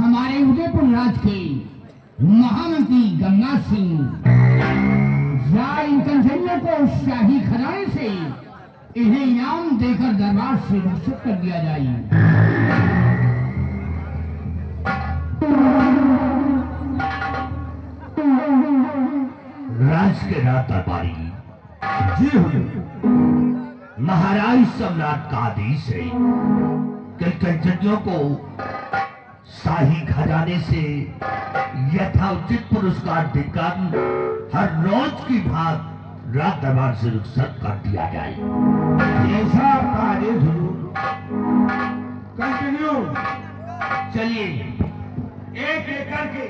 हमारे उदयपुर राज के महामंत्री गंगा सिंह या इन कंसैनियों को शाही खजाने से इन्हें इनाम देकर दरबार से रुखसत कर दिया जाए। राज के रात दरबारी जी महाराज सम्राट का आदेश है कि कंसैनियों को शाही खजाने से यथाउचित पुरस्कार देकर हर रोज की भाग रात दरबार से रुखसत कर दिया जाए। ऐसा आपका आदेश हुजूर। कंटिन्यू। चलिए एक एक करके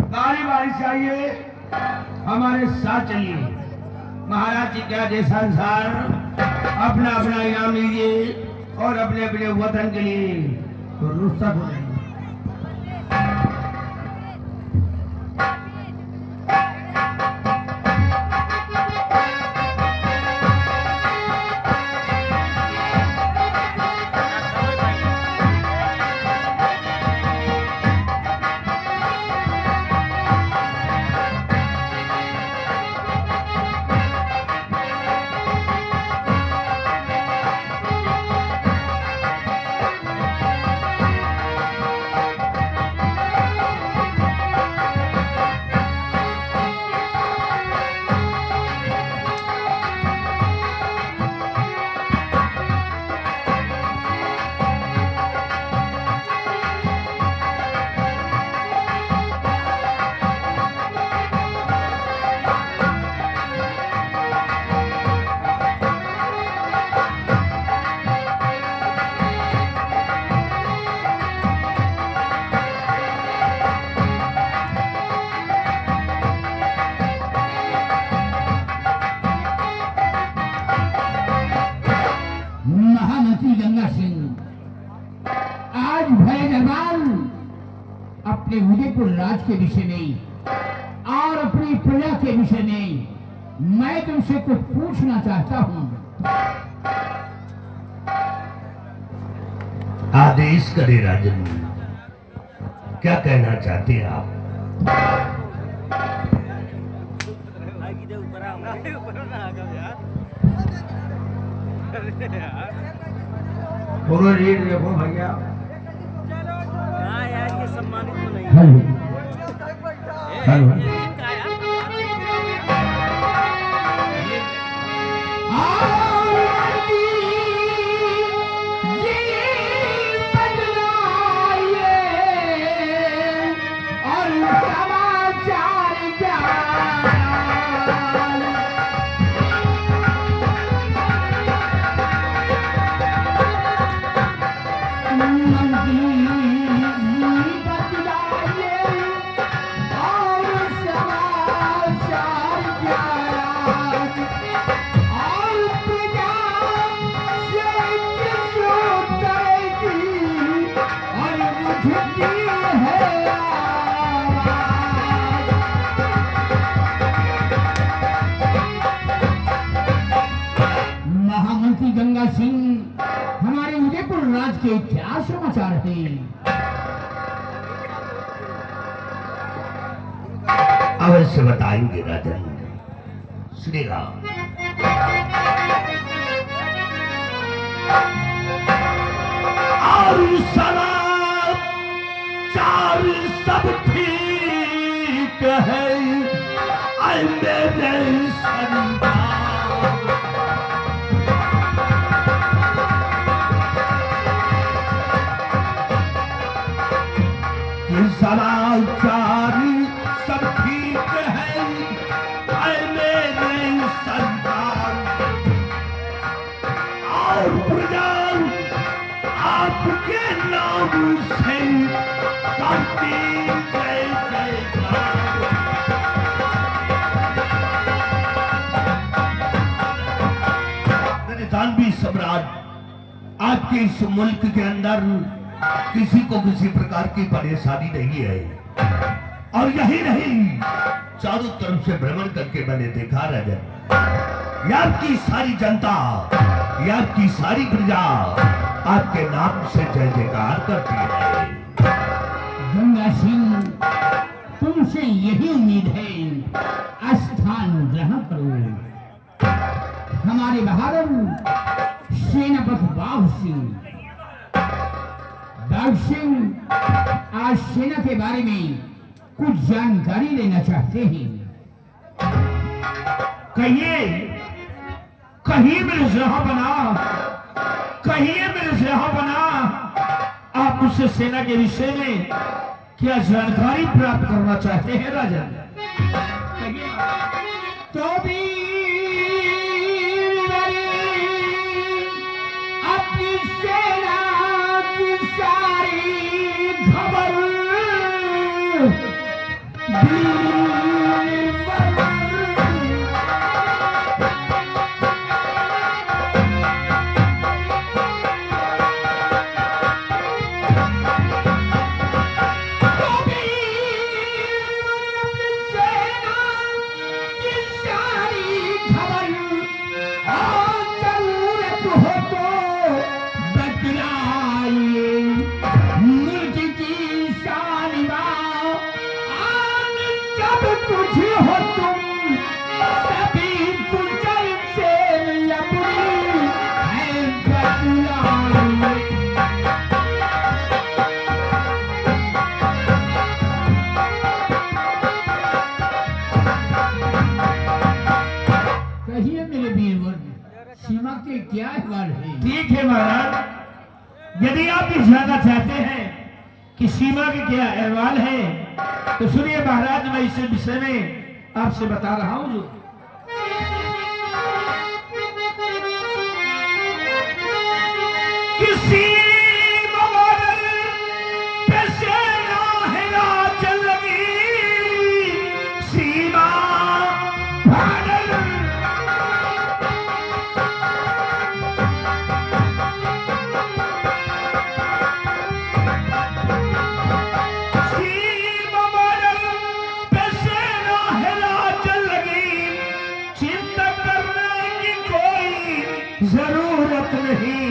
बारी बारी से आइए, हमारे साथ चलिए। महाराज जी के आदेशानुसार अपना अपना इनाम लीजिए और अपने अपने वतन के लिए तो रुखसत हो जाइए। अपने उदयपुर राज के विषय नहीं और अपनी प्रजा के विषय नहीं मैं तुमसे कुछ पूछना चाहता हूं। आदेश करे राजन, क्या कहना चाहते हैं आप? पूरा रेट देखो भैया। हेलो हेलो और समाचार ये क्या समाचार है? अवश्य बताएंगे राजन। श्री राम। और समाचार सब ठीक है, ऐ मेरे संतान। समाचार सब ठीक है, ऐ मेरे संतान। और प्रजा आपके नाम से करती जय जयकार। मेरे दानवी सम्राट, आपके इस मुल्क के अंदर किसी को किसी प्रकार की परेशानी नहीं है। और यही नहीं, चारों तरफ से भ्रमण करके मैंने देखा राजन, आपकी सारी जनता, आपकी सारी प्रजा आपके नाम से जय जयकार करती है। गंगा सिंह, तुमसे यही उम्मीद है, स्थान ग्रहण करो। हमारे बहादुर सेनापति बाघ सिंह आज सेना के बारे में कुछ जानकारी लेना चाहते हैं। कहिए मेरे जहांपना, कहिए मेरे जहांपना, आप मुझसे सेना के विषय में क्या जानकारी प्राप्त करना चाहते हैं राजन? तो भी अपनी सेना की सारी खबर सीमा के क्या अहवाल है? ठीक है महाराज, यदि आप ये जानना चाहते हैं कि सीमा के क्या अहवाल है, तो सुनिए महाराज, मैं इस विषय में आपसे बता रहा हूं। किसी जरूरत नहीं,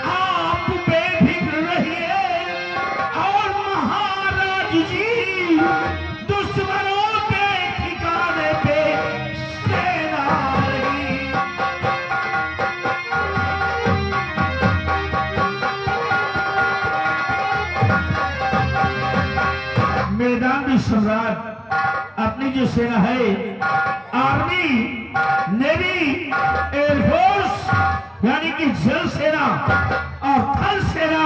आप बेफिक्र रहिए। और महाराज जी, दुश्मनों के ठिकाने पे सेना रही। मैदान में सम्राट अपनी जो सेना है, आर्मी, नेवी, एयरफोर्स यानी कि जल सेना और थल सेना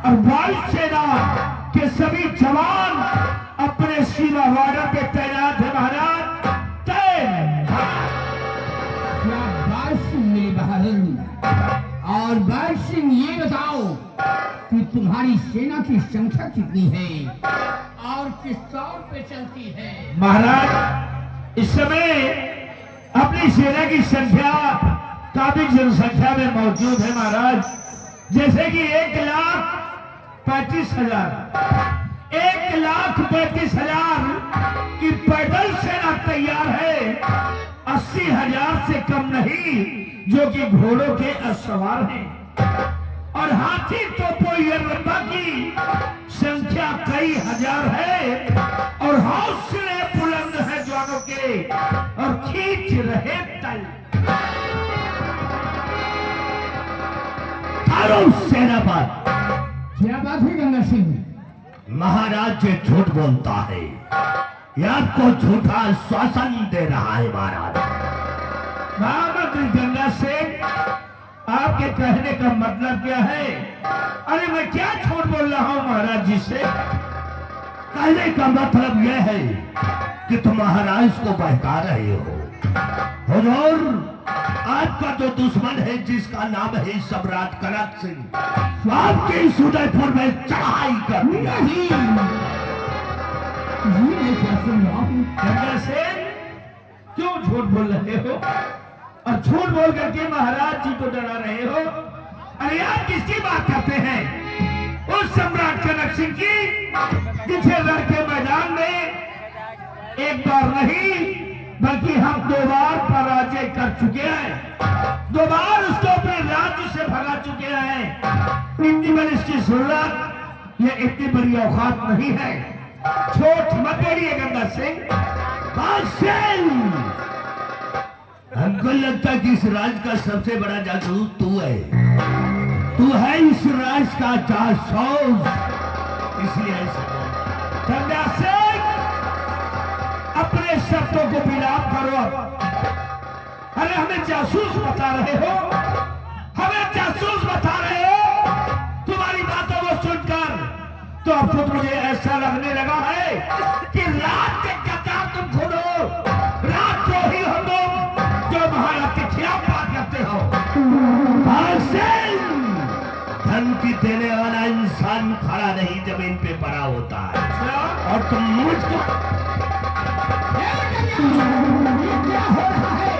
और वायु सेना के सभी जवान अपने सीमा बॉर्डर पे तैनात है महाराज। मेरे बहादुर। और बाघ सिंह, ये बताओ कि तुम्हारी सेना की संख्या कितनी है और किस तौर पे चलती है? महाराज, इस समय अपनी सेना की संख्या काफी जनसंख्या में मौजूद है महाराज। जैसे कि 1,35,000 की पैदल सेना तैयार है, 80,000 से कम नहीं जो कि घोड़ों के सवार हैं, और और हाथी तोपोई रब्बा की संख्या कई हजार है और हौसले बुलंद है जवानों के और खींच रहे तल। थारो सेनापति, क्या बात है गंगा सिंह? महाराज ये झूठ बोलता है, ये आपको झूठा आश्वासन दे रहा है महाराज। महामंत्री गंगा सिंह, आपके कहने का मतलब क्या है? अरे मैं क्या झूठ बोल रहा हूँ महाराज जी से? कहने का मतलब यह है कि तुम महाराज को बहका रहे हो। हुजूर, आपका जो दुश्मन है जिसका नाम है सम्राट कनक सिंह, आपके इस उदयपुर में चढ़ाई कर दिया। मैं क्या सुन रहा हूँ? गंगा सिंह, क्यों झूठ बोल रहे हो और झूठ बोल करके महाराज जी को डरा रहे हो? अरे आप किसकी बात करते हैं? उस सम्राट कनक सिंह की, जिसे लड़के मैदान में एक बार नहीं बल्कि हम 2 बार पराजय कर चुके हैं, 2 बार उसको अपने राज्य से भगा चुके हैं। इतनी बड़ी इसकी जरूरत, ये इतनी बड़ी औकात नहीं है। छोट मत बोलिए गंगा सिंह। हमको लगता है कि इस राज्य का सबसे बड़ा जासूस तू है। तू है इस राज्य का जासूस, इसलिए ऐसा। गंगा सिंह, अपने शब्दों को विलाप करो। अरे हमें जासूस बता रहे हो, हमें जासूस बता रहे हो। तुम्हारी बातों को सुनकर तो अब खुद मुझे ऐसा लगने लगा है कि रात के कतार तुम खुद हो, रात को ही हो तुम जो महाराज के खिलाफ बात करते हो। धमकी देने वाला इंसान खड़ा नहीं जमीन पे पड़ा होता है, और तुम मुझको ये क्या हो रहा है?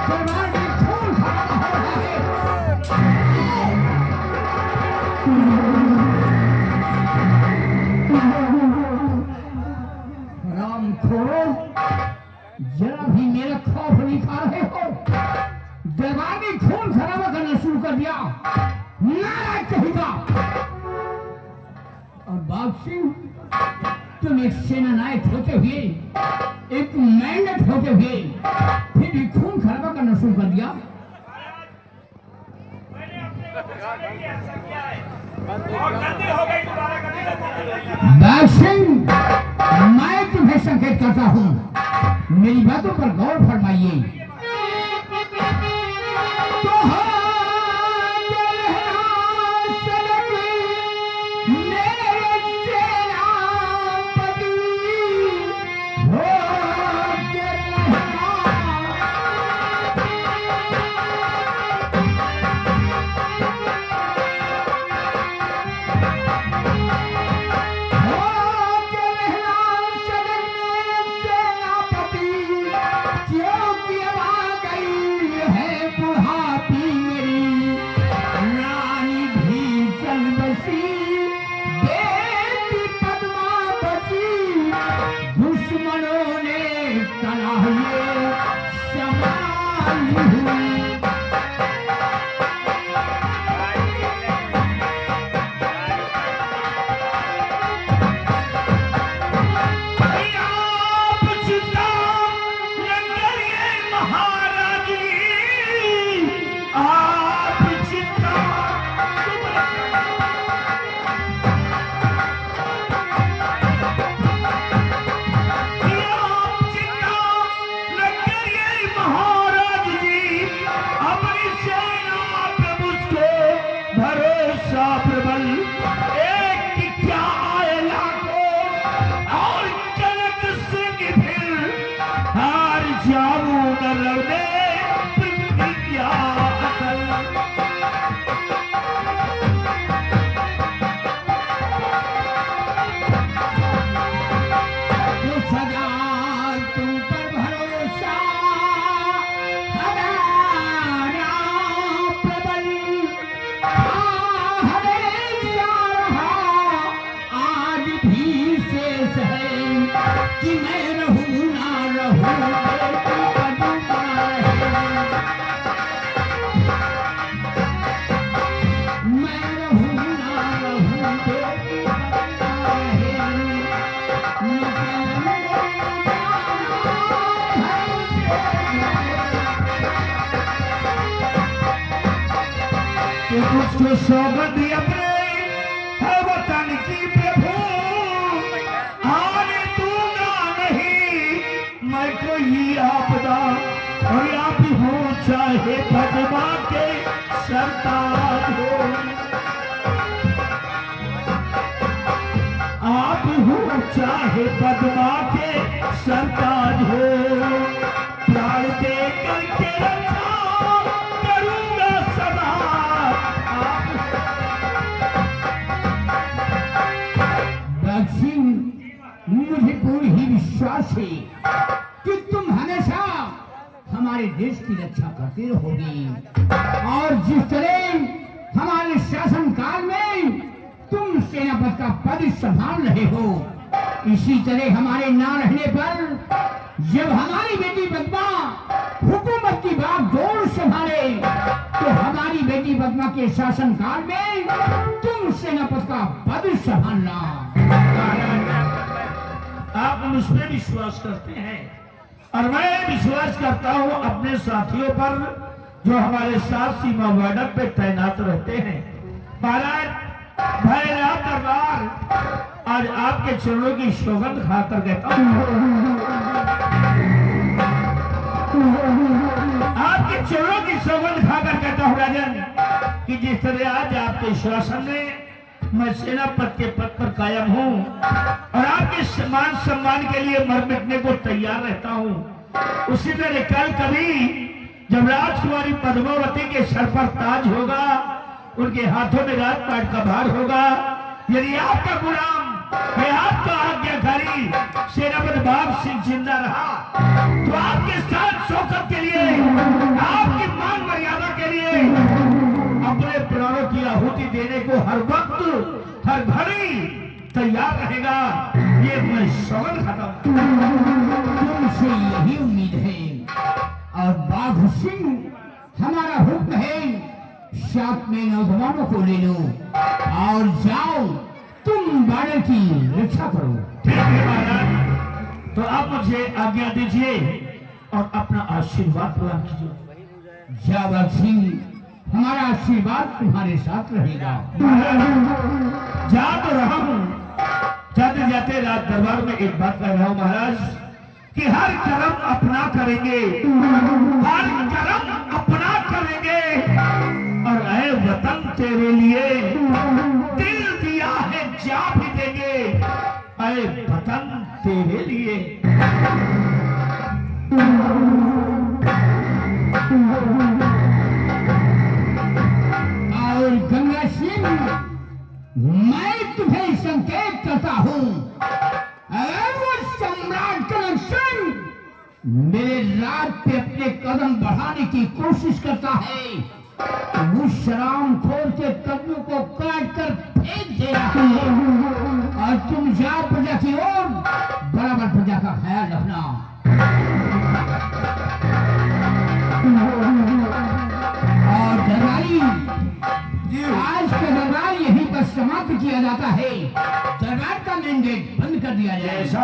दरबार में खून खराबा हो रहा है। राम खोरो, जरा भी मेरा खौफ नहीं खा रहे हो। दरबार में खून खराबा करना शुरू कर दिया, नाराज कहेगा। और बाग सिंह, तुम एक सेना नायक होते हुए, एक मेंढक होते हुए फिर भी खून खराबा करना शुरू कर दिया। बाग सिंह, मैं तुम्हें संकेत करता हूँ, मेरी बातों पर गौर फरमाइए। मैं उसको सौगंध अपने है वतन की प्रभु, आने दूंगा नहीं मैं कोई आपदा, और आप हो चाहे पद्मा के सरताज हो, आप हो चाहे पद्मा के सरताज हो, प्राण दे करके रक्षा करूंगा सदा। दक्षिण, मुझे पूरी ही विश्वास है कि तुम हमेशा हमारे देश की रक्षा करते रहोगे, और जिस तरह हमारे शासन काल में तुम सेनापति का पद संभाल रहे हो, इसी तरह हमारे ना रहने पर जब हमारी बेटी पद्मा हुकूमत की बागडोर संभाले, तो हमारी बेटी पद्मा के शासन काल में तुम सेनापति का पद संभालना। आप मुझ पर विश्वास करते हैं और मैं विश्वास करता हूं अपने साथियों पर जो हमारे साथ सीमा बॉर्डर पे तैनात रहते हैं। महाराज भैरव दरबार आज आपके चरणों की सौगंध खाकर कहता हूं, आपके चरणों की सौगंध खाकर कहता हूं राजन कि जिस तरह आज आपके शासन में मैं सेनापति के पद पर कायम हूँ और आपके सम्मान के लिए मर मिटने को तैयार रहता हूँ, उसी तरह कल कभी जब राजकुमारी पद्मावती के सर पर ताज होगा, उनके हाथों में राजपाट का भार होगा, यदि आपका गुलाम या आपका आज्ञाकारी सेनापति बाप सिंह जिंदा रहा, तो आपके साथ शौकत के लिए, आपकी मान मर्यादा के लिए अपने प्राणों की आहुति देने को हर वक्त हर घड़ी तैयार रहेगा। ये मैं सौगंध खाता हूं। तुमसे यही उम्मीद है, और बाघ सिंह हमारा हुक्म है, साथ में नौजवानों को ले लो और जाओ तुम बॉर्डर की रक्षा करो। ठीक है महाराज, तो आप मुझे आज्ञा दीजिए और अपना आशीर्वाद प्रदान कीजिए। जा बाघ सिंह, हमारा आशीर्वाद तुम्हारे साथ रहेगा। जा तो रहा हूँ, जाते जाते राज दरबार में एक बात कह रहा हूँ महाराज कि हर कर्म अपना करेंगे, हर कर्म अपना करेंगे, और ऐ वतन तेरे लिए दिल दिया है जा भी देंगे, ऐ वतन तेरे लिए। और गंगा सिंह, मैं तुम्हें संकेत करता हूँ, अगर वो सम्राट कनक सिंह मेरे राज पे अपने कदम बढ़ाने की कोशिश करता है, तो उस शराबखोर के कदमों को काट कर फेंक देना है, और तुम जाओ प्रजा की ओर, बराबर प्रजा का ख्याल रखना। और दरबारी, आज का दरबार यहीं पर समाप्त किया जाता है, दरबार का मेन गेट बंद कर दिया जाए। ऐसा